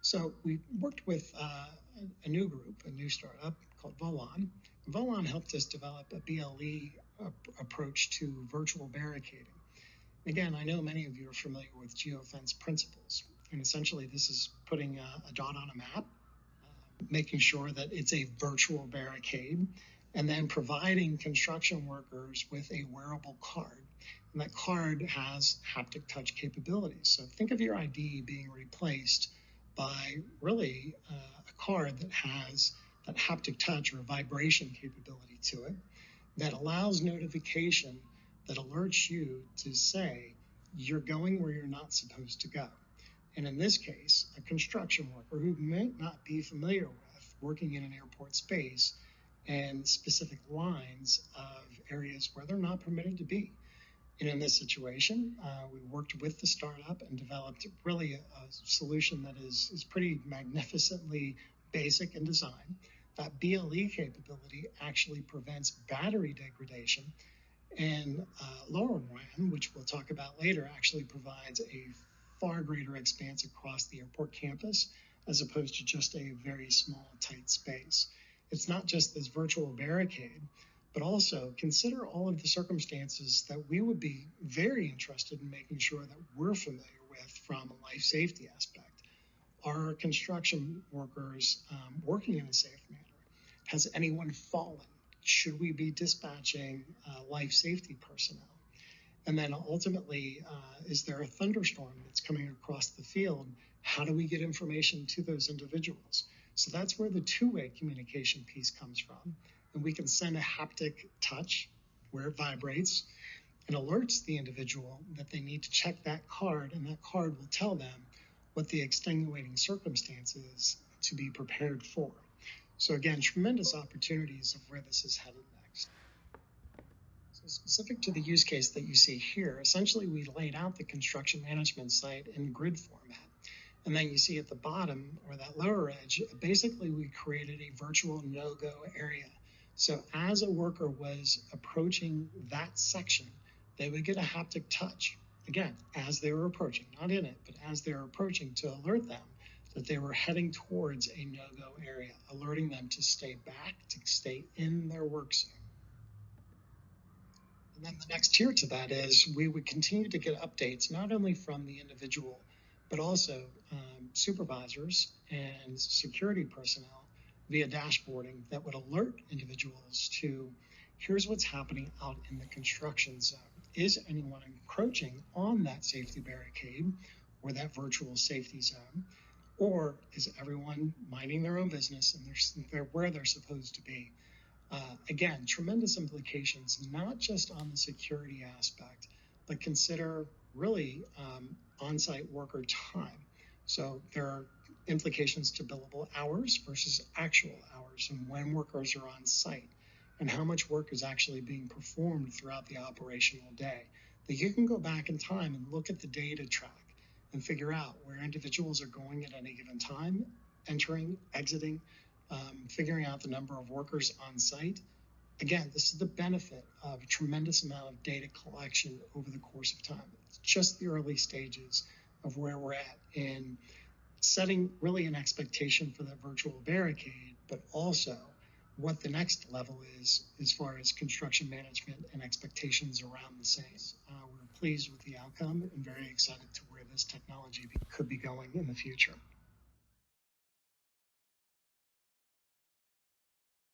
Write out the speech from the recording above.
So we worked with a new group, a new startup called Volan. Volan helped us develop a BLE approach to virtual barricading. Again, I know many of you are familiar with geofence principles, and essentially this is putting a dot on a map, making sure that it's a virtual barricade, and then providing construction workers with a wearable card. And that card has haptic touch capabilities. So think of your ID being replaced by really a card that has that haptic touch or vibration capability to it that allows notification that alerts you to say you're going where you're not supposed to go. And in this case, a construction worker who might not be familiar with working in an airport space and specific lines of areas where they're not permitted to be. And in this situation, we worked with the startup and developed really a solution that is pretty magnificently basic in design. That BLE capability actually prevents battery degradation, and LoRaWAN, which we'll talk about later, actually provides a far greater expanse across the airport campus as opposed to just a very small, tight space. It's not just this virtual barricade, but also consider all of the circumstances that we would be very interested in making sure that we're familiar with from a life safety aspect. Are construction workers working in a safe manner? Has anyone fallen? Should we be dispatching life safety personnel? And then ultimately, is there a thunderstorm that's coming across the field? How do we get information to those individuals? So that's where the two-way communication piece comes from. And we can send a haptic touch where it vibrates and alerts the individual that they need to check that card, and that card will tell them what the extenuating circumstances to be prepared for. So again, tremendous opportunities of where this is headed next. So specific to the use case that you see here, essentially we laid out the construction management site in grid format. And then you see at the bottom, or that lower edge, basically we created a virtual no-go area. So as a worker was approaching that section, they would get a haptic touch. Again, as they were approaching, not in it, but as they were approaching, to alert them that they were heading towards a no-go area, alerting them to stay back, to stay in their work zone. And then the next tier to that is we would continue to get updates, not only from the individual, but also supervisors and security personnel via dashboarding that would alert individuals to, here's what's happening out in the construction zone. Is anyone encroaching on that safety barricade or that virtual safety zone? Or is everyone minding their own business and they're where they're supposed to be? Again, tremendous implications, not just on the security aspect, but consider really on-site worker time. So there are implications to billable hours versus actual hours, and when workers are on site, and how much work is actually being performed throughout the operational day. That you can go back in time and look at the data track and figure out where individuals are going at any given time, entering, exiting, figuring out the number of workers on site. Again, this is the benefit of a tremendous amount of data collection over the course of time. It's just the early stages of where we're at in setting really an expectation for that virtual barricade, but also what the next level is as far as construction management and expectations around the same. We're pleased with the outcome and very excited to where this technology could be going in the future.